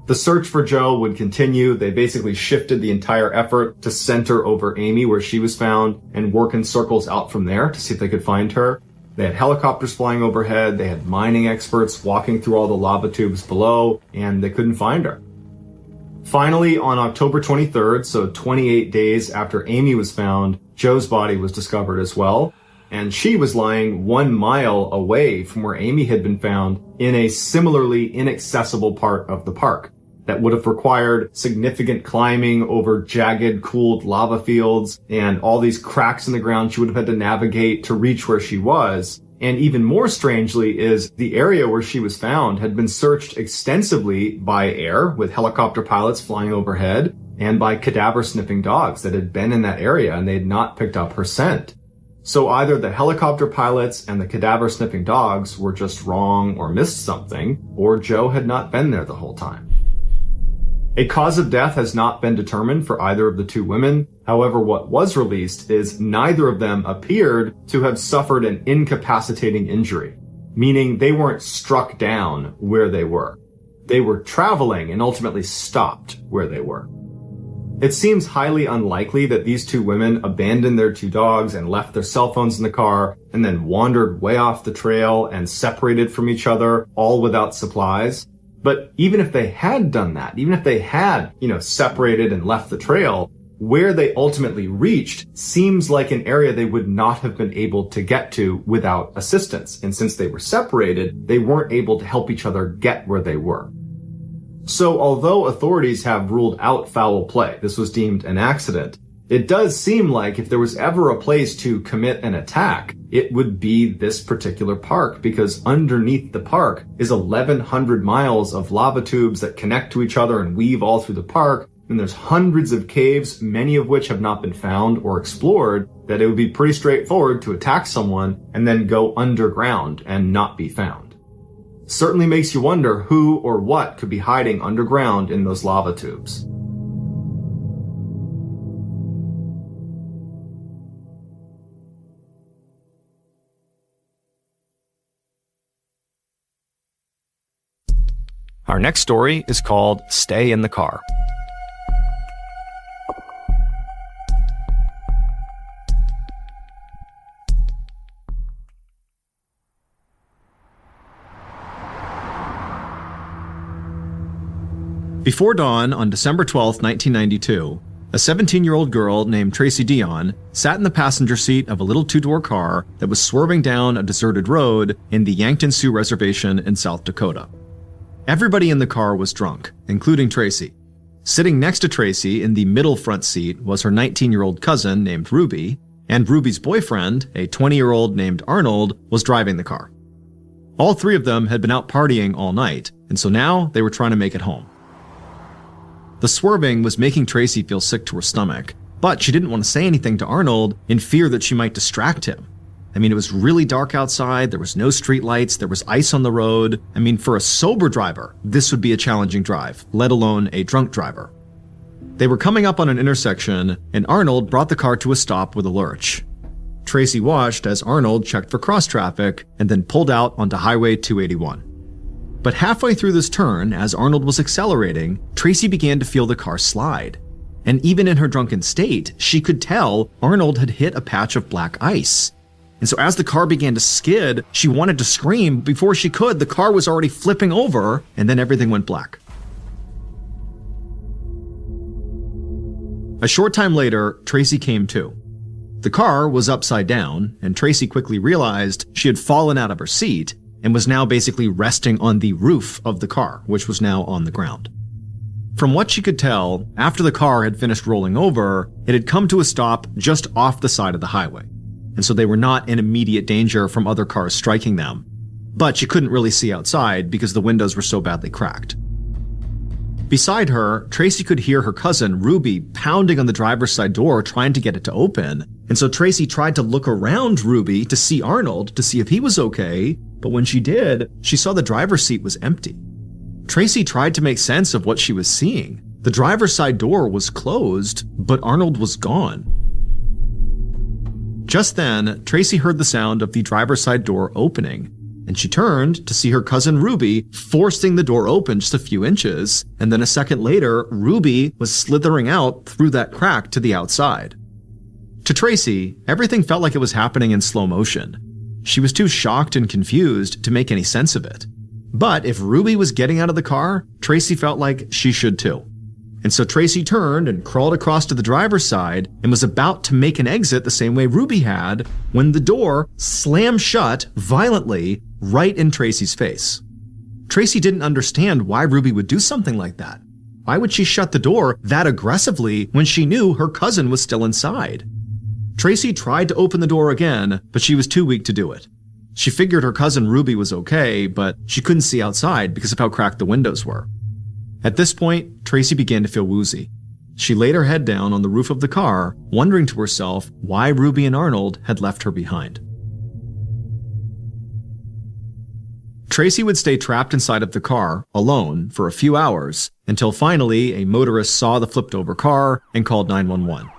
The search for Joe would continue. They basically shifted the entire effort to center over Amy where she was found and work in circles out from there to see if they could find her. They had helicopters flying overhead. They had mining experts walking through all the lava tubes below, and they couldn't find her. Finally, on October 23rd, so 28 days after Amy was found, Joe's body was discovered as well, and she was lying 1 mile away from where Amy had been found in a similarly inaccessible part of the park that would have required significant climbing over jagged, cooled lava fields and all these cracks in the ground she would have had to navigate to reach where she was. And even more strangely is the area where she was found had been searched extensively by air with helicopter pilots flying overhead and by cadaver sniffing dogs that had been in that area and they had not picked up her scent. So either the helicopter pilots and the cadaver sniffing dogs were just wrong or missed something, or Joe had not been there the whole time. A cause of death has not been determined for either of the two women. However, what was released is neither of them appeared to have suffered an incapacitating injury, meaning they weren't struck down where they were. They were traveling and ultimately stopped where they were. It seems highly unlikely that these two women abandoned their two dogs and left their cell phones in the car and then wandered way off the trail and separated from each other, all without supplies. But even if they had done that, even if they had, separated and left the trail, where they ultimately reached seems like an area they would not have been able to get to without assistance. And since they were separated, they weren't able to help each other get where they were. So although authorities have ruled out foul play, this was deemed an accident, it does seem like if there was ever a place to commit an attack, it would be this particular park, because underneath the park is 1,100 miles of lava tubes that connect to each other and weave all through the park. And there's hundreds of caves, many of which have not been found or explored, that it would be pretty straightforward to attack someone and then go underground and not be found. Certainly makes you wonder who or what could be hiding underground in those lava tubes. Our next story is called Stay in the Car. Before dawn on December 12, 1992, a 17-year-old girl named Tracy Dion sat in the passenger seat of a little two-door car that was swerving down a deserted road in the Yankton Sioux Reservation in South Dakota. Everybody in the car was drunk, including Tracy. Sitting next to Tracy in the middle front seat was her 19-year-old cousin named Ruby, and Ruby's boyfriend, a 20-year-old named Arnold, was driving the car. All three of them had been out partying all night, and so now they were trying to make it home. The swerving was making Tracy feel sick to her stomach, but she didn't want to say anything to Arnold in fear that she might distract him. It was really dark outside, there was no street lights, there was ice on the road. For a sober driver, this would be a challenging drive, let alone a drunk driver. They were coming up on an intersection, and Arnold brought the car to a stop with a lurch. Tracy watched as Arnold checked for cross traffic and then pulled out onto Highway 281. But halfway through this turn, as Arnold was accelerating, Tracy began to feel the car slide. And even in her drunken state, she could tell Arnold had hit a patch of black ice. And so as the car began to skid, she wanted to scream, but before she could, the car was already flipping over, and then everything went black. A short time later, Tracy came to. The car was upside down, and Tracy quickly realized she had fallen out of her seat and was now basically resting on the roof of the car, which was now on the ground. From what she could tell, after the car had finished rolling over, it had come to a stop just off the side of the highway, and so they were not in immediate danger from other cars striking them. But she couldn't really see outside because the windows were so badly cracked. Beside her, Tracy could hear her cousin, Ruby, pounding on the driver's side door trying to get it to open, and so Tracy tried to look around Ruby to see Arnold to see if he was okay, but when she did, she saw the driver's seat was empty. Tracy tried to make sense of what she was seeing. The driver's side door was closed, but Arnold was gone. Just then, Tracy heard the sound of the driver's side door opening, and she turned to see her cousin Ruby forcing the door open just a few inches, and then a second later, Ruby was slithering out through that crack to the outside. To Tracy, everything felt like it was happening in slow motion. She was too shocked and confused to make any sense of it. But if Ruby was getting out of the car, Tracy felt like she should too. And so Tracy turned and crawled across to the driver's side and was about to make an exit the same way Ruby had when the door slammed shut violently right in Tracy's face. Tracy didn't understand why Ruby would do something like that. Why would she shut the door that aggressively when she knew her cousin was still inside? Tracy tried to open the door again, but she was too weak to do it. She figured her cousin Ruby was okay, but she couldn't see outside because of how cracked the windows were. At this point, Tracy began to feel woozy. She laid her head down on the roof of the car, wondering to herself why Ruby and Arnold had left her behind. Tracy would stay trapped inside of the car, alone, for a few hours, until finally a motorist saw the flipped-over car and called 911.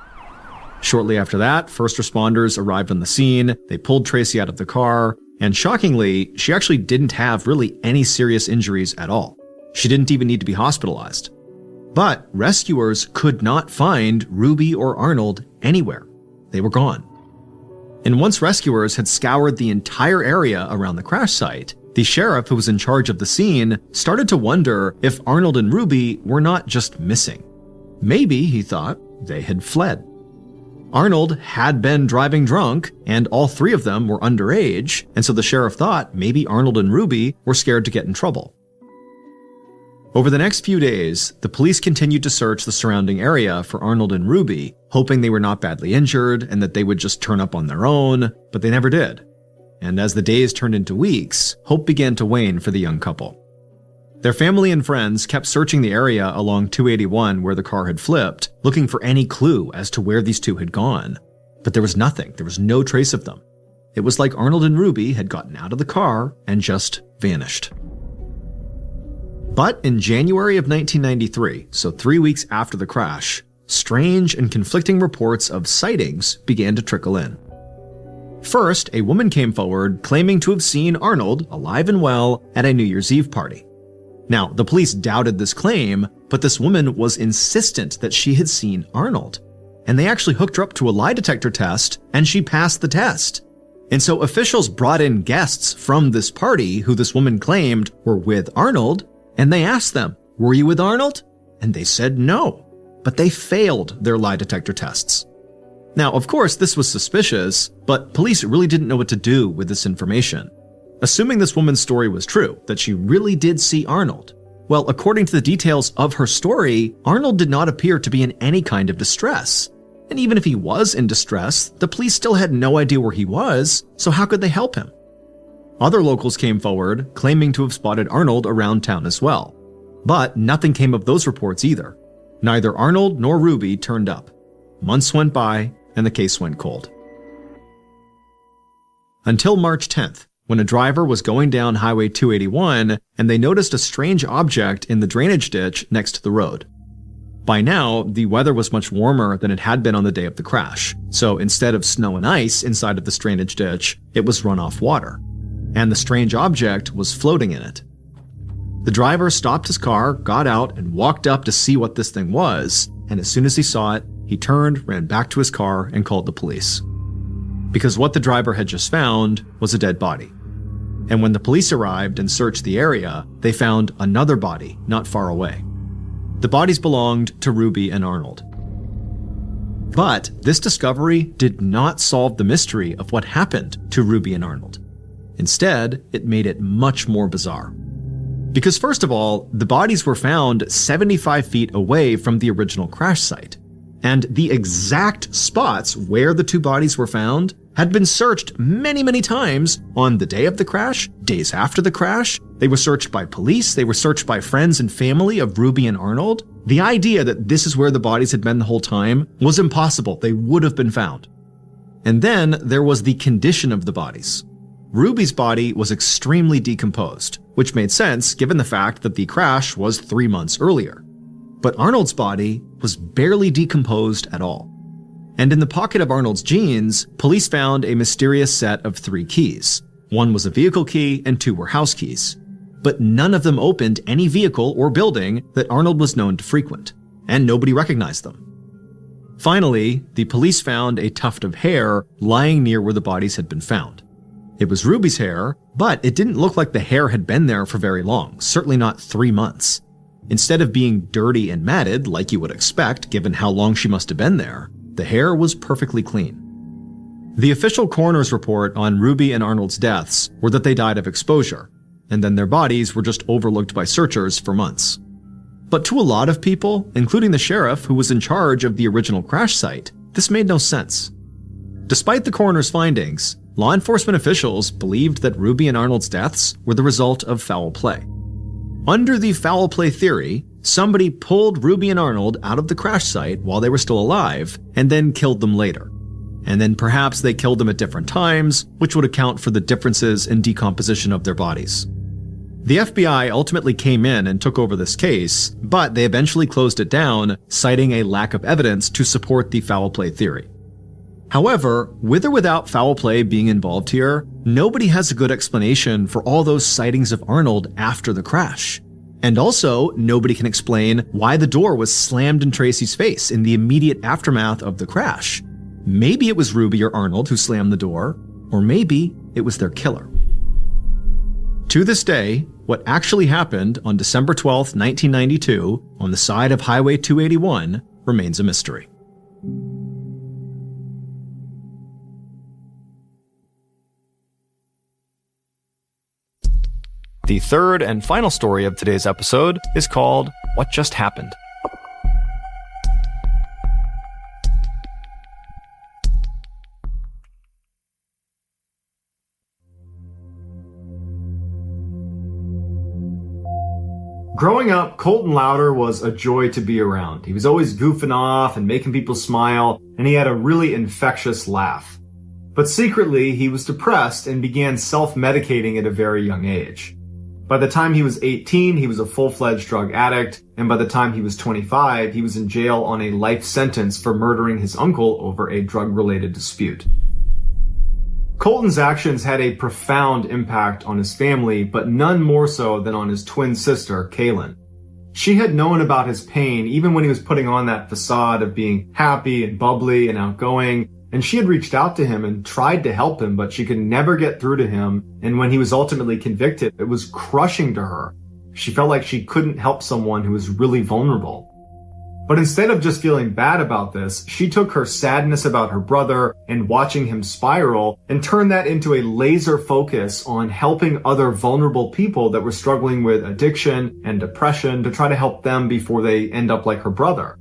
Shortly after that, first responders arrived on the scene, they pulled Tracy out of the car, and shockingly, she actually didn't have really any serious injuries at all. She didn't even need to be hospitalized. But rescuers could not find Ruby or Arnold anywhere. They were gone. And once rescuers had scoured the entire area around the crash site, the sheriff who was in charge of the scene started to wonder if Arnold and Ruby were not just missing. Maybe, he thought, they had fled. Arnold had been driving drunk, and all three of them were underage, and so the sheriff thought maybe Arnold and Ruby were scared to get in trouble. Over the next few days, the police continued to search the surrounding area for Arnold and Ruby, hoping they were not badly injured and that they would just turn up on their own, but they never did. And as the days turned into weeks, hope began to wane for the young couple. Their family and friends kept searching the area along 281 where the car had flipped, looking for any clue as to where these two had gone. But there was nothing. There was no trace of them. It was like Arnold and Ruby had gotten out of the car and just vanished. But in January of 1993, so 3 weeks after the crash, strange and conflicting reports of sightings began to trickle in. First, a woman came forward claiming to have seen Arnold, alive and well, at a New Year's Eve party. Now, the police doubted this claim, but this woman was insistent that she had seen Arnold. And they actually hooked her up to a lie detector test, and she passed the test. And so officials brought in guests from this party who this woman claimed were with Arnold, and they asked them, "Were you with Arnold?" And they said no, but they failed their lie detector tests. Now, of course, this was suspicious, but police really didn't know what to do with this information. Assuming this woman's story was true, that she really did see Arnold, well, according to the details of her story, Arnold did not appear to be in any kind of distress. And even if he was in distress, the police still had no idea where he was, so how could they help him? Other locals came forward, claiming to have spotted Arnold around town as well. But nothing came of those reports either. Neither Arnold nor Ruby turned up. Months went by, and the case went cold. Until March 10th, when a driver was going down Highway 281 and they noticed a strange object in the drainage ditch next to the road. By now, the weather was much warmer than it had been on the day of the crash, so instead of snow and ice inside of this drainage ditch, it was runoff water, and the strange object was floating in it. The driver stopped his car, got out, and walked up to see what this thing was, and as soon as he saw it, he turned, ran back to his car, and called the police. Because what the driver had just found was a dead body. And when the police arrived and searched the area, they found another body not far away. The bodies belonged to Ruby and Arnold. But this discovery did not solve the mystery of what happened to Ruby and Arnold. Instead, it made it much more bizarre. Because first of all, the bodies were found 75 feet away from the original crash site. And the exact spots where the two bodies were found had been searched many, many times on the day of the crash, days after the crash. They were searched by police, they were searched by friends and family of Ruby and Arnold. The idea that this is where the bodies had been the whole time was impossible. They would have been found. And then there was the condition of the bodies. Ruby's body was extremely decomposed, which made sense given the fact that the crash was 3 months earlier. But Arnold's body was barely decomposed at all. And in the pocket of Arnold's jeans, police found a mysterious set of 3 keys. 1 was a vehicle key and 2 were house keys. But none of them opened any vehicle or building that Arnold was known to frequent, and nobody recognized them. Finally, the police found a tuft of hair lying near where the bodies had been found. It was Ruby's hair, but it didn't look like the hair had been there for very long, certainly not 3 months. Instead of being dirty and matted, like you would expect given how long she must have been there, the hair was perfectly clean. The official coroner's report on Ruby and Arnold's deaths were that they died of exposure, and then their bodies were just overlooked by searchers for months. But to a lot of people, including the sheriff who was in charge of the original crash site, this made no sense. Despite the coroner's findings, law enforcement officials believed that Ruby and Arnold's deaths were the result of foul play. Under the foul play theory, somebody pulled Ruby and Arnold out of the crash site while they were still alive and then killed them later. And then perhaps they killed them at different times, which would account for the differences in decomposition of their bodies. The FBI ultimately came in and took over this case, but they eventually closed it down, citing a lack of evidence to support the foul play theory. However, with or without foul play being involved here, nobody has a good explanation for all those sightings of Arnold after the crash. And also, nobody can explain why the door was slammed in Tracy's face in the immediate aftermath of the crash. Maybe it was Ruby or Arnold who slammed the door, or maybe it was their killer. To this day, what actually happened on December 12, 1992, on the side of Highway 281 remains a mystery. The third and final story of today's episode is called What Just Happened. Growing up, Colton Louder was a joy to be around. He was always goofing off and making people smile, and he had a really infectious laugh. But secretly, he was depressed and began self-medicating at a very young age. By the time he was 18, he was a full-fledged drug addict, and by the time he was 25, he was in jail on a life sentence for murdering his uncle over a drug-related dispute. Colton's actions had a profound impact on his family, but none more so than on his twin sister, Kaylin. She had known about his pain even when he was putting on that facade of being happy and bubbly and outgoing, and she had reached out to him and tried to help him, but she could never get through to him, and when he was ultimately convicted, it was crushing to her. She felt like she couldn't help someone who was really vulnerable. But instead of just feeling bad about this, she took her sadness about her brother and watching him spiral and turned that into a laser focus on helping other vulnerable people that were struggling with addiction and depression to try to help them before they end up like her brother.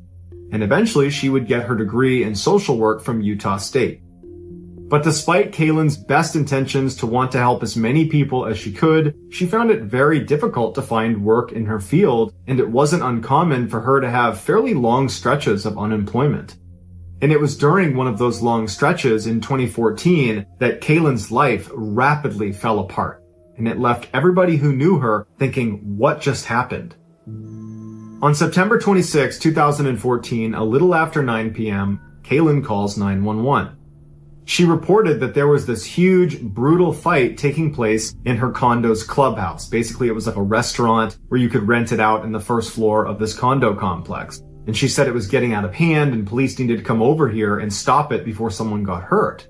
And eventually she would get her degree in social work from Utah State. But despite Kaylin's best intentions to want to help as many people as she could, she found it very difficult to find work in her field, and it wasn't uncommon for her to have fairly long stretches of unemployment. And it was during one of those long stretches in 2014 that Kaylin's life rapidly fell apart, and it left everybody who knew her thinking, what just happened? On September 26, 2014, a little after 9 p.m., Kaylin calls 911. She reported that there was this huge, brutal fight taking place in her condo's clubhouse. Basically, it was like a restaurant where you could rent it out in the first floor of this condo complex. And she said it was getting out of hand and police needed to come over here and stop it before someone got hurt.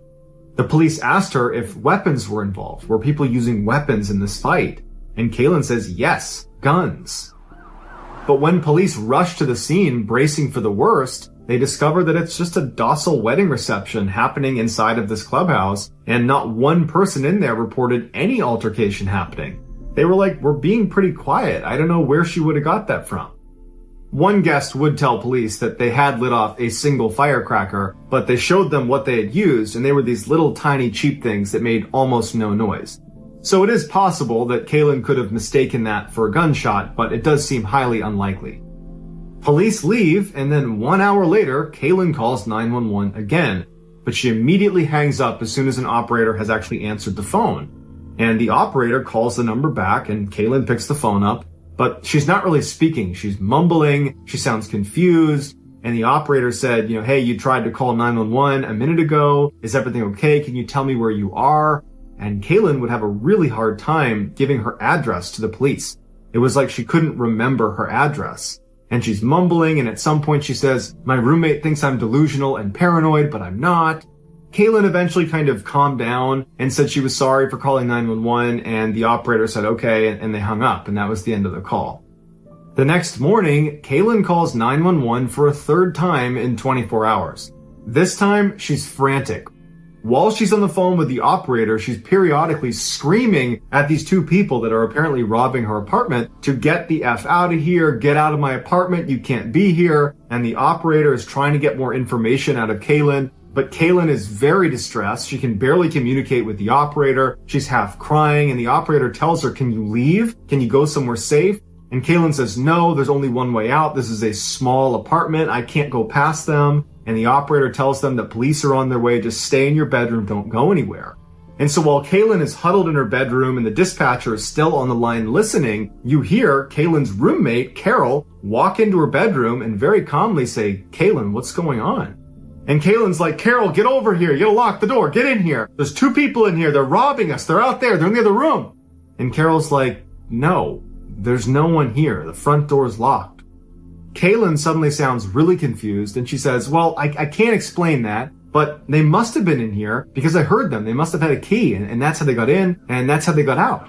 The police asked her if weapons were involved. Were people using weapons in this fight? And Kaylin says, yes, guns. But when police rushed to the scene, bracing for the worst, they discover that it's just a docile wedding reception happening inside of this clubhouse, and not one person in there reported any altercation happening. They were like, we're being pretty quiet. I don't know where she would have got that from. One guest would tell police that they had lit off a single firecracker, but they showed them what they had used, and they were these little tiny cheap things that made almost no noise. So it is possible that Kaylin could have mistaken that for a gunshot, but it does seem highly unlikely. Police leave, and then 1 hour later, Kaylin calls 911 again, but she immediately hangs up as soon as an operator has actually answered the phone. And the operator calls the number back, and Kaylin picks the phone up, but she's not really speaking. She's mumbling, she sounds confused, and the operator said, hey, you tried to call 911 a minute ago. Is everything okay? Can you tell me where you are? And Kaylin would have a really hard time giving her address to the police. It was like she couldn't remember her address. And she's mumbling, and at some point she says, my roommate thinks I'm delusional and paranoid, but I'm not. Kaylin eventually kind of calmed down and said she was sorry for calling 911, and the operator said okay, and they hung up, and that was the end of the call. The next morning, Kaylin calls 911 for a third time in 24 hours. This time, she's frantic. While she's on the phone with the operator, she's periodically screaming at these two people that are apparently robbing her apartment to get the F out of here, get out of my apartment, you can't be here. And the operator is trying to get more information out of Kaylin, but Kaylin is very distressed. She can barely communicate with the operator. She's half crying, and the operator tells her, can you leave? Can you go somewhere safe? And Kaylin says, no, there's only one way out. This is a small apartment. I can't go past them. And the operator tells them that police are on their way. Just stay in your bedroom. Don't go anywhere. And so while Kaylin is huddled in her bedroom and the dispatcher is still on the line listening, you hear Kaylin's roommate, Carol, walk into her bedroom and very calmly say, Kaylin, what's going on? And Kaylin's like, Carol, get over here. You gotta lock the door. Get in here. There's two people in here. They're robbing us. They're out there. They're in the other room. And Carol's like, no, there's no one here. The front door is locked. Kaylin suddenly sounds really confused, and she says, well, I can't explain that, but they must have been in here because I heard them. They must have had a key, and that's how they got in, and that's how they got out.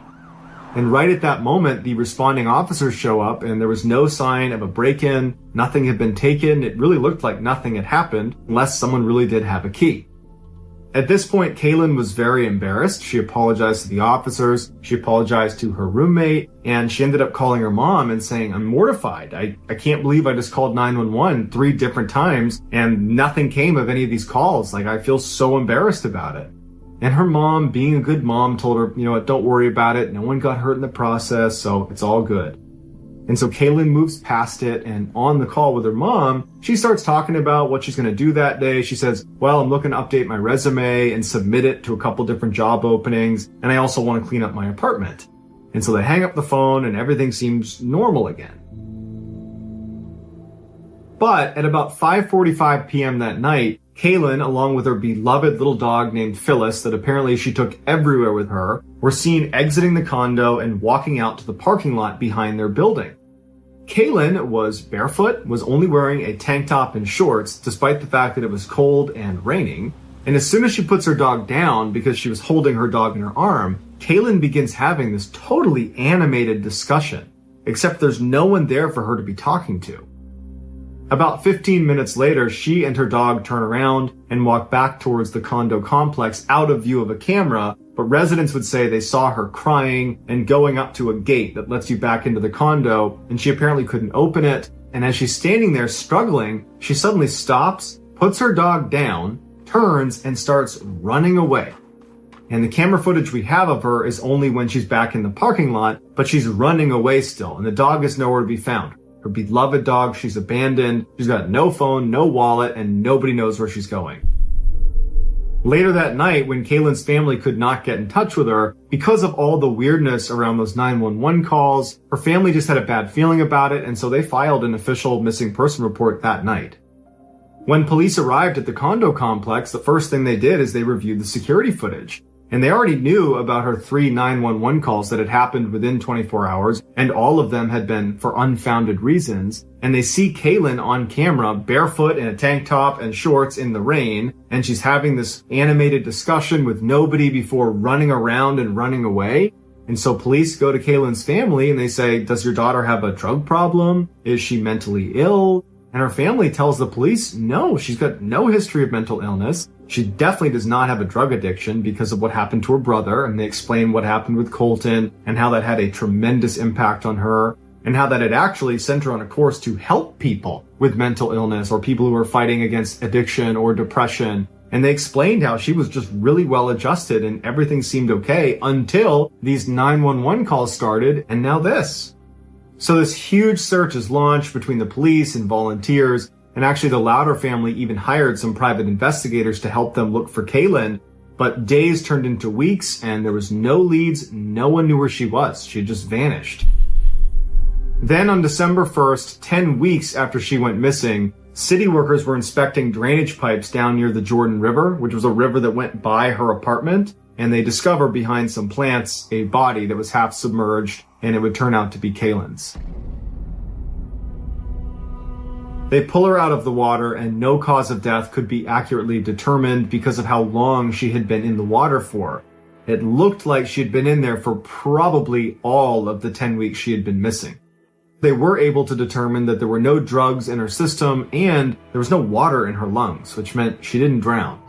And right at that moment, the responding officers show up, and there was no sign of a break-in. Nothing had been taken. It really looked like nothing had happened, unless someone really did have a key. At this point, Kaylin was very embarrassed. She apologized to the officers, she apologized to her roommate, and she ended up calling her mom and saying, I'm mortified. I can't believe I just called 911 3 different times and nothing came of any of these calls. Like, I feel so embarrassed about it. And her mom, being a good mom, told her, don't worry about it. No one got hurt in the process, so it's all good. And so Kaylin moves past it, and on the call with her mom, she starts talking about what she's going to do that day. She says, well, I'm looking to update my resume and submit it to a couple different job openings, and I also want to clean up my apartment. And so they hang up the phone, and everything seems normal again. But at about 5:45 p.m. that night, Kaylin, along with her beloved little dog named Phyllis that apparently she took everywhere with her, were seen exiting the condo and walking out to the parking lot behind their building. Kaylin was barefoot, was only wearing a tank top and shorts, despite the fact that it was cold and raining. And as soon as she puts her dog down, because she was holding her dog in her arm, Kaylin begins having this totally animated discussion, except there's no one there for her to be talking to. About 15 minutes later, she and her dog turn around and walk back towards the condo complex out of view of a camera, but residents would say they saw her crying and going up to a gate that lets you back into the condo, and she apparently couldn't open it. And as she's standing there struggling, she suddenly stops, puts her dog down, turns, and starts running away. And the camera footage we have of her is only when she's back in the parking lot, but she's running away still, and the dog is nowhere to be found. Her beloved dog, she's abandoned, she's got no phone, no wallet, and nobody knows where she's going. Later that night, when Kaylin's family could not get in touch with her, because of all the weirdness around those 911 calls, her family just had a bad feeling about it, and so they filed an official missing person report that night. When police arrived at the condo complex, the first thing they did is they reviewed the security footage. And they already knew about her 3 911 calls that had happened within 24 hours, and all of them had been for unfounded reasons. And they see Kaylin on camera, barefoot in a tank top and shorts in the rain, and she's having this animated discussion with nobody before running around and running away. And so police go to Kaylin's family and they say, does your daughter have a drug problem? Is she mentally ill? And her family tells the police, no, she's got no history of mental illness. She definitely does not have a drug addiction because of what happened to her brother. And they explain what happened with Colton and how that had a tremendous impact on her and how that had actually sent her on a course to help people with mental illness or people who are fighting against addiction or depression. And they explained how she was just really well adjusted and everything seemed okay until these 911 calls started, and now this. So this huge search is launched between the police and volunteers, and actually the Louder family even hired some private investigators to help them look for Kaylin. But days turned into weeks and there was no leads, no one knew where she was. She had just vanished. Then on December 1st, 10 weeks after she went missing, city workers were inspecting drainage pipes down near the Jordan River, which was a river that went by her apartment, and they discovered behind some plants a body that was half submerged, and it would turn out to be Kaylin's. They pull her out of the water, and no cause of death could be accurately determined because of how long she had been in the water for. It looked like she had been in there for probably all of the 10 weeks she had been missing. They were able to determine that there were no drugs in her system and there was no water in her lungs, which meant she didn't drown.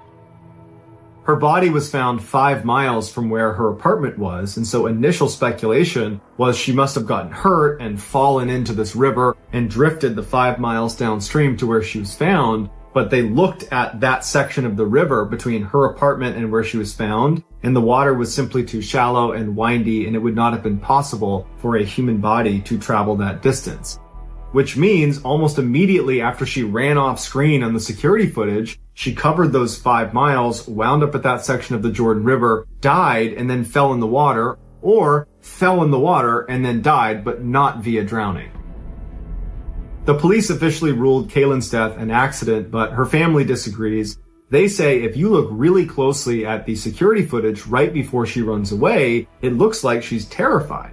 Her body was found 5 miles from where her apartment was, and so initial speculation was she must have gotten hurt and fallen into this river and drifted the 5 miles downstream to where she was found. But they looked at that section of the river between her apartment and where she was found, and the water was simply too shallow and windy, and it would not have been possible for a human body to travel that distance. Which means almost immediately after she ran off screen on the security footage, she covered those 5 miles, wound up at that section of the Jordan River, died, and then fell in the water, or fell in the water and then died, but not via drowning. The police officially ruled Kaylin's death an accident, but her family disagrees. They say if you look really closely at the security footage right before she runs away, it looks like she's terrified.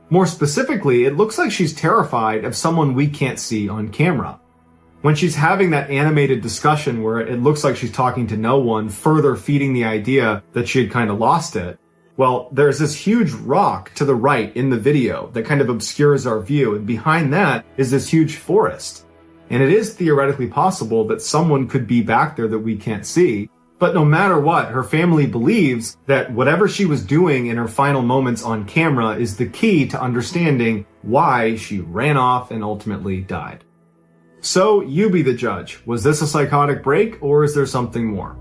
More specifically, it looks like she's terrified of someone we can't see on camera. When she's having that animated discussion where it looks like she's talking to no one, further feeding the idea that she had kind of lost it, well, there's this huge rock to the right in the video that kind of obscures our view, and behind that is this huge forest. And it is theoretically possible that someone could be back there that we can't see. But no matter what, her family believes that whatever she was doing in her final moments on camera is the key to understanding why she ran off and ultimately died. So you be the judge. Was this a psychotic break, or is there something more?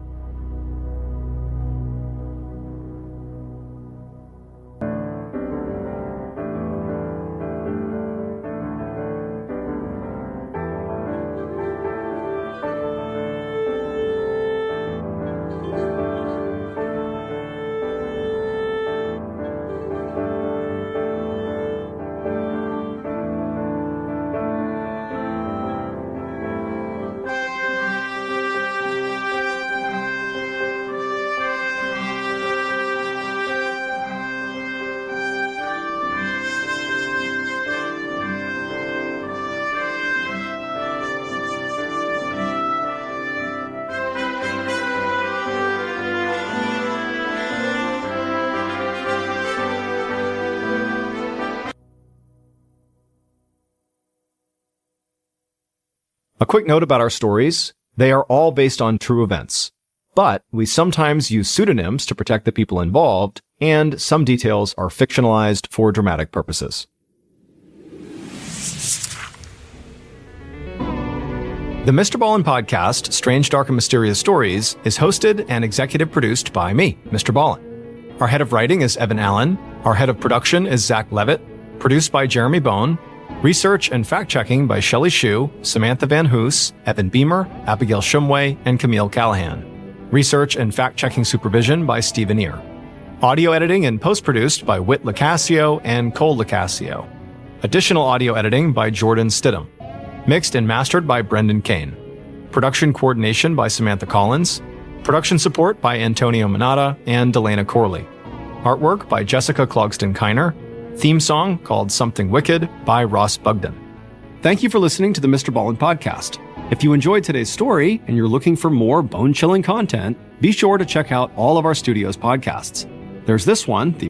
A quick note about our stories. They are all based on true events, but we sometimes use pseudonyms to protect the people involved, and some details are fictionalized for dramatic purposes. The Mrballen podcast, Strange, Dark, and Mysterious Stories, is hosted and executive produced by me, Mrballen. Our head of writing is Evan Allen. Our head of production is Zach Levitt. Produced by Jeremy Bone. Research and fact-checking by Shelley Shue, Samantha Van Hoos, Evan Beamer, Abigail Shumway, and Camille Callahan. Research and fact-checking supervision by Stephen Ear. Audio editing and post-produced by Whit Lacasio and Cole Lacasio. Additional audio editing by Jordan Stidham. Mixed and mastered by Brendan Kane. Production coordination by Samantha Collins. Production support by Antonio Manata and Delana Corley. Artwork by Jessica Clogston-Kiner. Theme song called Something Wicked by Ross Bugden. Thank you for listening to the Mrballen podcast. If you enjoyed today's story and you're looking for more bone-chilling content, be sure to check out all of our studio's podcasts. There's this one, the